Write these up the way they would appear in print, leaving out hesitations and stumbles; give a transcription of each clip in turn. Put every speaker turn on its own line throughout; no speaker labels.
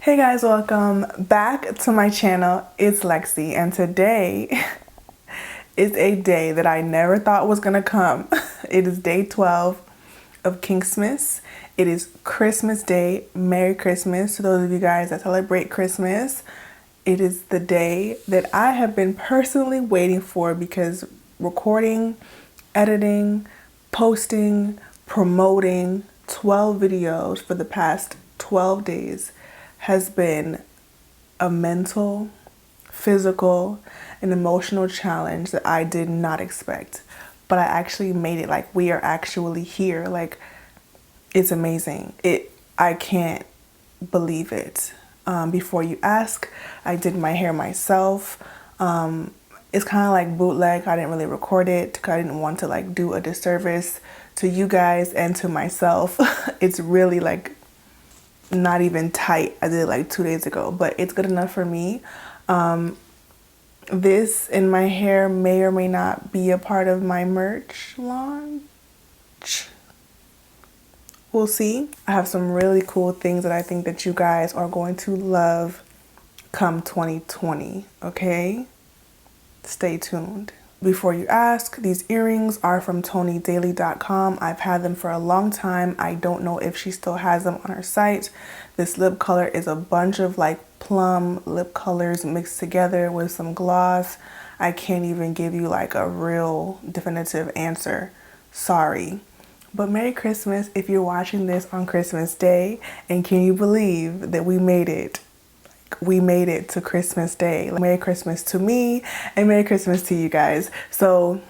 Hey guys, welcome back to my channel. It's Lexi, and today is a day that I never thought was gonna come. It is day 12 of KINKSmas. It is Christmas Day. Merry Christmas to those of you guys that celebrate Christmas. It is the day that I have been personally waiting for because recording, editing, posting, promoting 12 videos for the past 12 days has been a mental, physical, and emotional challenge that I did not expect. But I actually made it. Like, we are actually here. Like, it's amazing. I can't believe it. Before you ask, I did my hair myself. It's kind of like bootleg. I didn't really record it because I didn't want to like do a disservice to you guys and to myself. It's really like not even tight. I did it like 2 days ago, but it's good enough for me. This in my hair may or may not be a part of my merch launch. We'll see. I have some really cool things that I think that you guys are going to love come 2020, okay? Stay tuned. Before you ask, these earrings are from TonyDaily.com. I've had them for a long time. I don't know if she still has them on her site. This lip color is a bunch of like plum lip colors mixed together with some gloss. I can't even give you like a real definitive answer. Sorry. But Merry Christmas if you're watching this on Christmas Day. And can you believe that we made it? We made it to Christmas Day. Merry Christmas to me and Merry Christmas to you guys. So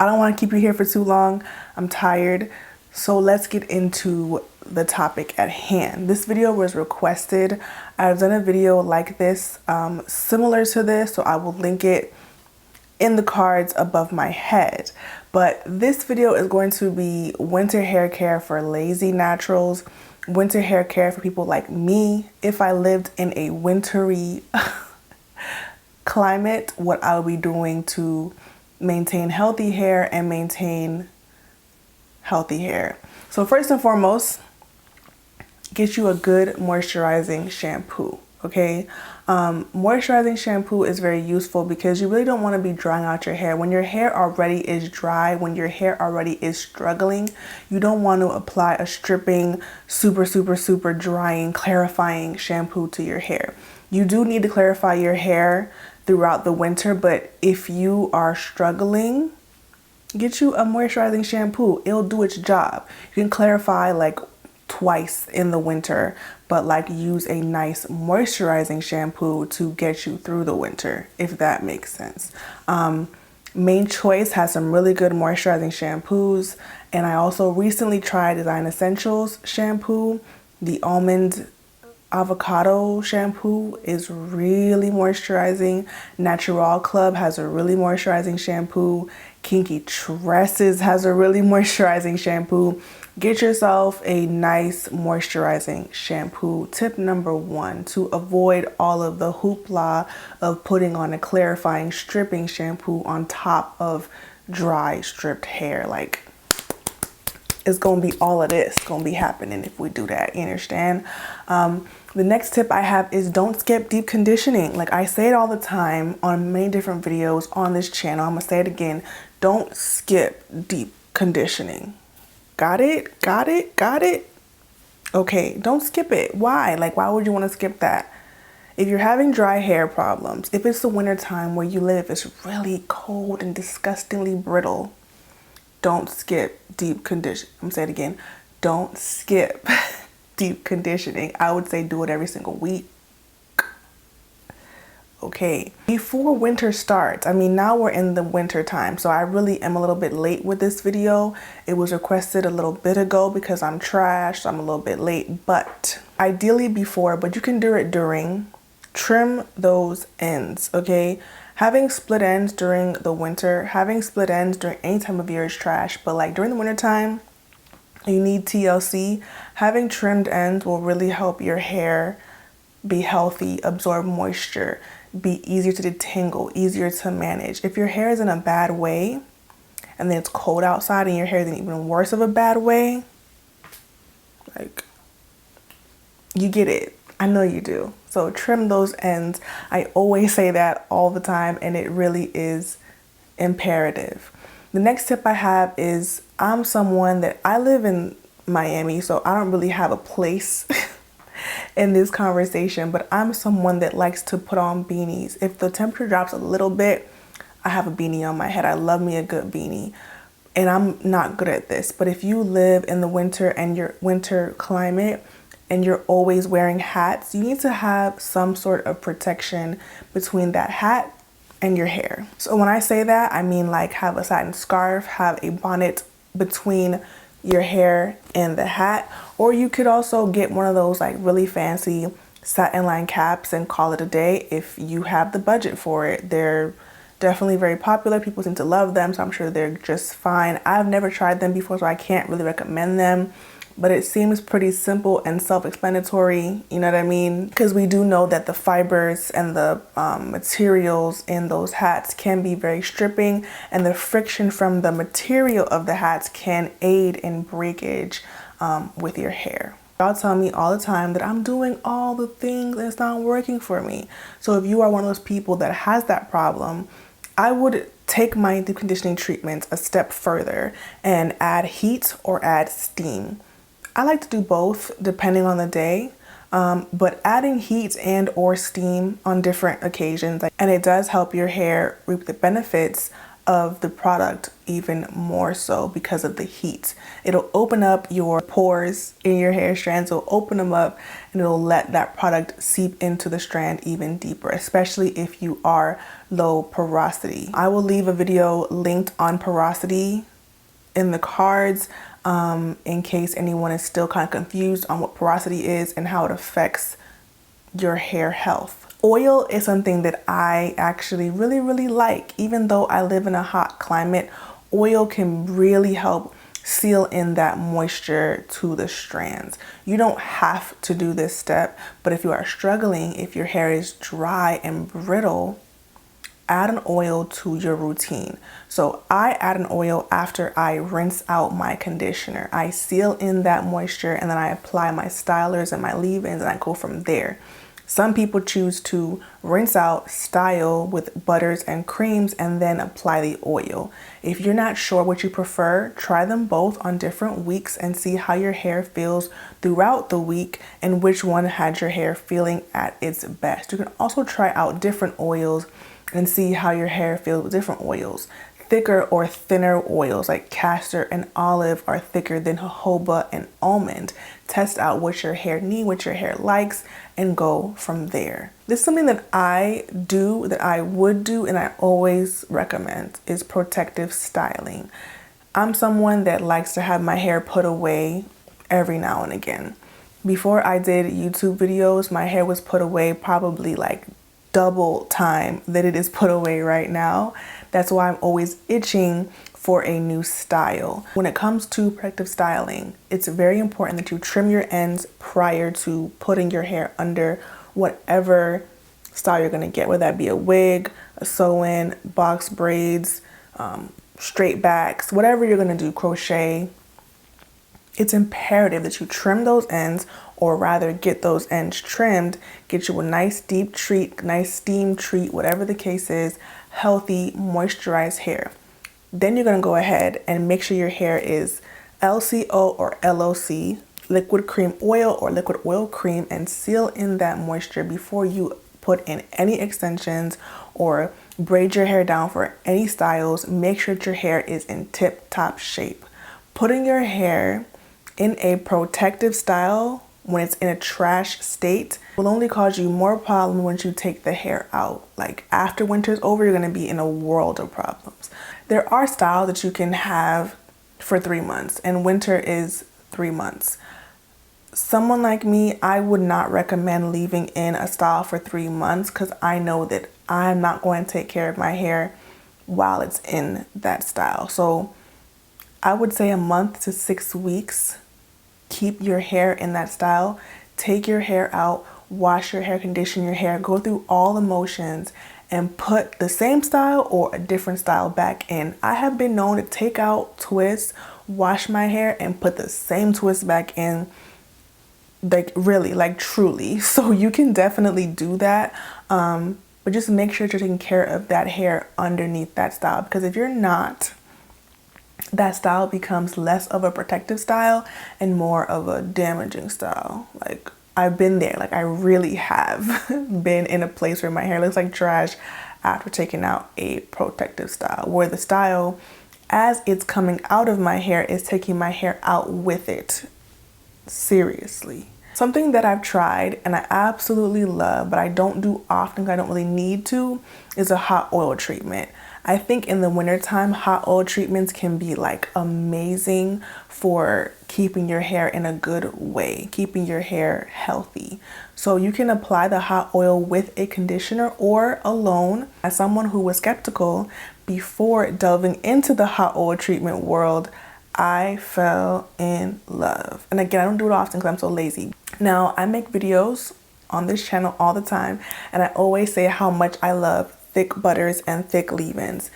I don't want to keep you here for too long. I'm tired. So let's get into the topic at hand. This video was requested. I've done a video like this, similar to this, so I will link it in the cards above my head. But this video is going to be winter hair care for lazy naturals. Winter hair care for people like me. If I lived in a wintry climate, what I would be doing to maintain healthy hair and maintain healthy hair. So first and foremost, get you a good moisturizing shampoo, okay? Moisturizing shampoo is very useful because you really don't want to be drying out your hair. When your hair already is dry, when your hair already is struggling, you don't want to apply a stripping, super drying, clarifying shampoo to your hair. You do need to clarify your hair throughout the winter, but if you are struggling, get you a moisturizing shampoo. It'll do its job. You can clarify like twice in the winter, but like use a nice moisturizing shampoo to get you through the winter, if that makes sense. Main Choice has some really good moisturizing shampoos, and I also recently tried Design Essentials shampoo. The almond avocado shampoo is really moisturizing. Natural Club has a really moisturizing shampoo. Kinky Tresses has a really moisturizing shampoo. Get yourself a nice moisturizing shampoo. Tip number 1, to avoid all of the hoopla of putting on a clarifying stripping shampoo on top of dry stripped hair. Like, it's gonna be all of this gonna be happening if we do that, you understand? The next tip I have is don't skip deep conditioning. Like I say it all the time on many different videos on this channel. I'm gonna say it again. Don't skip deep conditioning. Got it? Got it? Got it? Okay, don't skip it. Why? Like, why would you want to skip that? If you're having dry hair problems, if it's the winter time where you live, it's really cold and disgustingly brittle, don't skip deep conditioning. I'm saying it again. Don't skip deep conditioning. I would say do it every single week. Okay, before winter starts, I mean, now we're in the winter time, so I really am a little bit late with this video. It was requested a little bit ago because I'm trash, so I'm a little bit late, but ideally before, but you can do it during. Trim those ends, okay? Having split ends during the winter, having split ends during any time of year is trash, but like during the winter time, you need TLC. Having trimmed ends will really help your hair be healthy, absorb moisture, be easier to detangle, easier to manage. If your hair is in a bad way and then it's cold outside and your hair is in even worse of a bad way, like, you get it. I know you do. So trim those ends. I always say that all the time, and it really is imperative. The next tip I have is I'm someone that I live in Miami, so I don't really have a place in this conversation, but I'm someone that likes to put on beanies. If the temperature drops a little bit, I have a beanie on my head. I love me a good beanie. And I'm not good at this, but if you live in the winter and your winter climate and you're always wearing hats, you need to have some sort of protection between that hat and your hair. So when I say that, I mean like have a satin scarf, have a bonnet between your hair and the hat, or you could also get one of those like really fancy satin line caps and call it a day if you have the budget for it. They're definitely very popular. People seem to love them, so I'm sure they're just fine. I've never tried them before, so I can't really recommend them, but it seems pretty simple and self-explanatory, you know what I mean? Because we do know that the fibers and the materials in those hats can be very stripping, and the friction from the material of the hats can aid in breakage with your hair. Y'all tell me all the time that I'm doing all the things and it's not working for me. So if you are one of those people that has that problem, I would take my deep conditioning treatment a step further and add heat or add steam. I like to do both depending on the day, but adding heat and or steam on different occasions, and it does help your hair reap the benefits of the product even more so because of the heat. It'll open up your pores in your hair strands, it'll open them up, and it'll let that product seep into the strand even deeper, especially if you are low porosity. I will leave a video linked on porosity in the cards in case anyone is still kind of confused on what porosity is and how it affects your hair health. Oil is something that I actually really like. Even though I live in a hot climate, oil can really help seal in that moisture to the strands. You don't have to do this step, but if you are struggling, if your hair is dry and brittle, add an oil to your routine. So I add an oil after I rinse out my conditioner. I seal in that moisture and then I apply my stylers and my leave-ins and I go from there. Some people choose to rinse out, style with butters and creams, and then apply the oil. If you're not sure what you prefer, try them both on different weeks and see how your hair feels throughout the week and which one had your hair feeling at its best. You can also try out different oils and see how your hair feels with different oils. Thicker or thinner oils like castor and olive are thicker than jojoba and almond. Test out what your hair needs, what your hair likes, and go from there. This is something that I do, that I would do, and I always recommend is protective styling. I'm someone that likes to have my hair put away every now and again. Before I did YouTube videos, my hair was put away probably like double time that it is put away right now. That's why I'm always itching for a new style. When it comes to protective styling, it's very important that you trim your ends prior to putting your hair under whatever style you're gonna get, whether that be a wig, a sew-in, box braids, straight backs, whatever you're gonna do, crochet. It's imperative that you trim those ends, or rather get those ends trimmed, get you a nice deep treat, nice steam treat, whatever the case is, healthy, moisturized hair. Then you're gonna go ahead and make sure your hair is LCO or LOC, liquid cream oil or liquid oil cream, and seal in that moisture before you put in any extensions or braid your hair down for any styles. Make sure that your hair is in tip-top shape. Putting your hair in a protective style when it's in a trash state will only cause you more problems once you take the hair out. Like after winter's over, you're gonna be in a world of problems. There are styles that you can have for 3 months, and winter is 3 months. Someone like me, I would not recommend leaving in a style for 3 months because I know that I'm not going to take care of my hair while it's in that style. So I would say a month to 6 weeks. Keep your hair in that style. Take your hair out, wash your hair, condition your hair, go through all the motions and put the same style or a different style back in. I have been known to take out twists, wash my hair, and put the same twist back in like really, like truly. So you can definitely do that, but just make sure you're taking care of that hair underneath that style, because if you're not, that style becomes less of a protective style and more of a damaging style. Like, I've been there. Like, I really have been in a place where my hair looks like trash after taking out a protective style, where the style, as it's coming out of my hair, is taking my hair out with it. Seriously. Something that I've tried and I absolutely love, but I don't do often because I don't really need to, is a hot oil treatment. I think in the wintertime, hot oil treatments can be like amazing for keeping your hair in a good way, keeping your hair healthy. So you can apply the hot oil with a conditioner or alone. As someone who was skeptical before delving into the hot oil treatment world, I fell in love. And again, I don't do it often because I'm so lazy. Now, I make videos on this channel all the time, and I always say how much I love thick butters and thick leave-ins.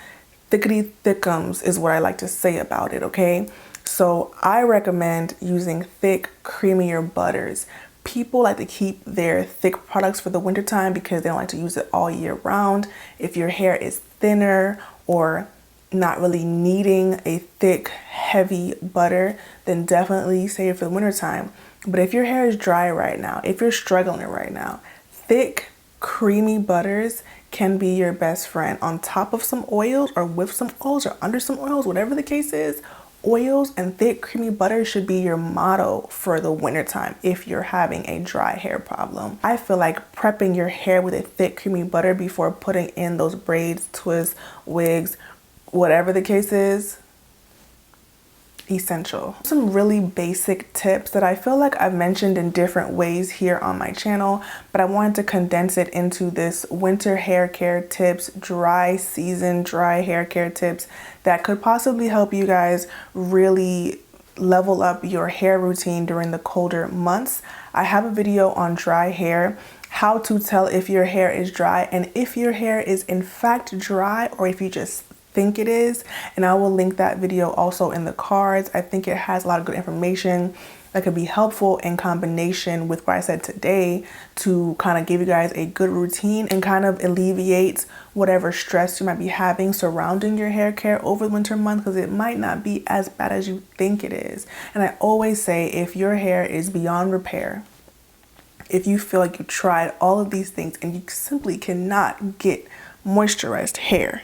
Thickety thickums is what I like to say about it, okay? So I recommend using thick, creamier butters. People like to keep their thick products for the wintertime because they don't like to use it all year round. If your hair is thinner or not really needing a thick, heavy butter, then definitely save it for the wintertime. But if your hair is dry right now, if you're struggling right now, thick, creamy butters can be your best friend. On top of some oils, or with some oils, or under some oils, whatever the case is, oils and thick, creamy butter should be your motto for the wintertime if you're having a dry hair problem. I feel like prepping your hair with a thick, creamy butter before putting in those braids, twists, wigs, whatever the case is, essential. Some really basic tips that I feel like I've mentioned in different ways here on my channel, but I wanted to condense it into this winter hair care tips, dry season, dry hair care tips that could possibly help you guys really level up your hair routine during the colder months. I have a video on dry hair, how to tell if your hair is dry and if your hair is in fact dry or if you just think it is, and I will link that video also in the cards. I think it has a lot of good information that could be helpful in combination with what I said today to kind of give you guys a good routine and kind of alleviate whatever stress you might be having surrounding your hair care over the winter months, because it might not be as bad as you think it is. And I always say, if your hair is beyond repair, if you feel like you tried all of these things and you simply cannot get moisturized hair,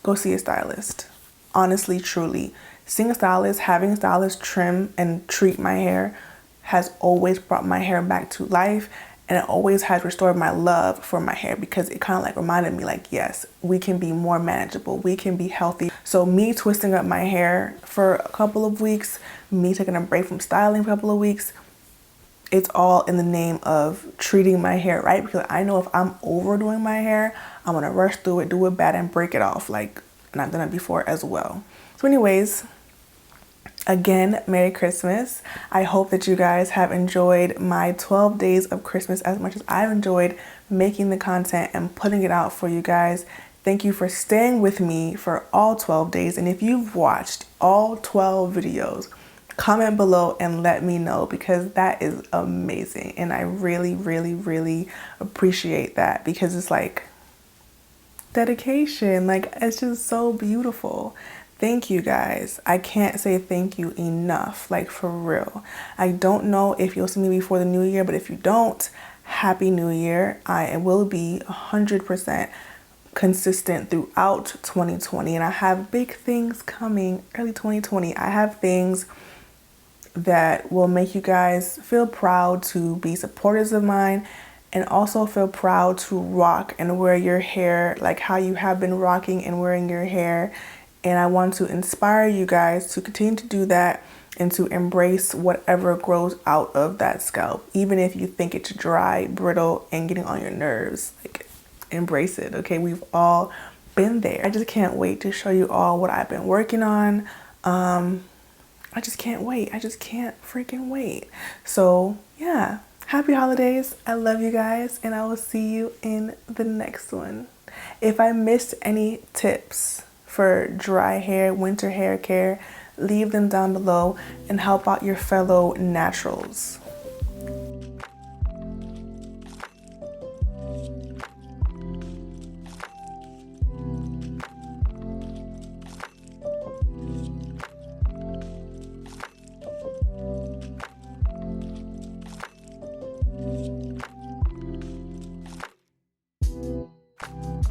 go see a stylist. Honestly, truly, seeing a stylist, having a stylist trim and treat my hair has always brought my hair back to life, and it always has restored my love for my hair, because it kind of like reminded me like, yes, we can be more manageable, we can be healthy. So me twisting up my hair for a couple of weeks, me taking a break from styling for a couple of weeks, it's all in the name of treating my hair right, because I know if I'm overdoing my hair, I'm gonna rush through it, do it bad, and break it off. Like, and I've done it before as well. So anyways, again, Merry Christmas. I hope that you guys have enjoyed my 12 days of Christmas as much as I've enjoyed making the content and putting it out for you guys. Thank you for staying with me for all 12 days. And if you've watched all 12 videos, comment below and let me know, because that is amazing. And I really, really, really appreciate that, because it's like dedication. Like, it's just so beautiful. Thank you guys. I can't say thank you enough, like for real. I don't know if you'll see me before the new year, but if you don't, Happy New Year. I will be 100% consistent throughout 2020, and I have big things coming early 2020. I have things that will make you guys feel proud to be supporters of mine, and also feel proud to rock and wear your hair like how you have been rocking and wearing your hair. And I want to inspire you guys to continue to do that and to embrace whatever grows out of that scalp, even if you think it's dry, brittle, and getting on your nerves. Like, embrace it, okay? We've all been there. I just can't wait to show you all what I've been working on. I just can't wait. I just can't freaking wait. So yeah, happy holidays. I love you guys, and I will see you in the next one. If I missed any tips for dry hair, winter hair care, leave them down below and help out your fellow naturals.